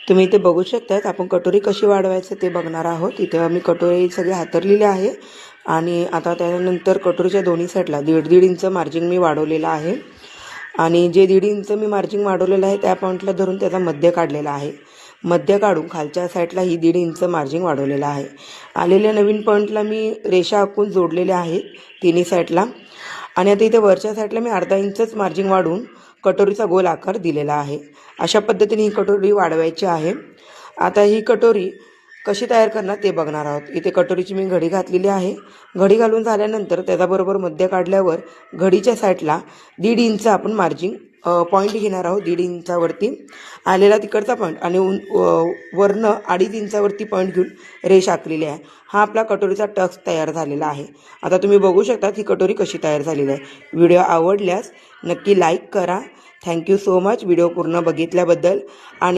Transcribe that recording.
तुम्ही इथे बघू शकतात आपण कटोरी कशी वाढवायचं ते बघणार आहोत। इथे आम्ही कटोरी सगळे हातरलेले आहे आणि आता त्यानंतर कटोरीच्या दोन्ही साईडला 1.5 इंच मार्जिन मी वाढवलेलं आहे आणि जे 1.5 इंच मी मार्जिन वाढवलेलं आहे त्या पॉईंटला धरून त्याचा मध्य काढलेला आहे। मध्य काढून खालच्या साईडला ही 1.5 इंच मार्जिन वाढवलेला आहे। आलेल्या नवीन पॉईंटला मी रेषा आखून जोडलेले आहे तिन्ही साईडला आणि आता इथे वरच्या साईडला मी अर्धा इंचच मार्जिन वाढवून कटोरीचा गोल आकार दिलेला आहे। अशा पद्धतीने ही कटोरी वाढवायची आहे। आता ही कटोरी कशी तयार करणार ते बघणार आहोत। इथे कटोरीची मी घडी घातलेली आहे। घडी घालून झाल्यानंतर त्याचा बरोबर मध्य काढल्यावर घडीच्या साईडला 1.5 इंच आपण मार्जिन पॉईंट घेणार आहोत। 1.5 इंचावरती आलेला तिकडचा पॉईंट आणि वरनं 2.5 इंचावरती पॉईंट घेऊन रेष आखलेली आहे। हा आपला कटोरीचा टक्स तयार झालेला आहे। आता तुम्ही बघू शकता ही कटोरी कशी तयार झालेली आहे। व्हिडिओ आवडल्यास नक्की लाईक करा। थँक्यू सो मच व्हिडिओ पूर्ण बघितल्याबद्दल। आणि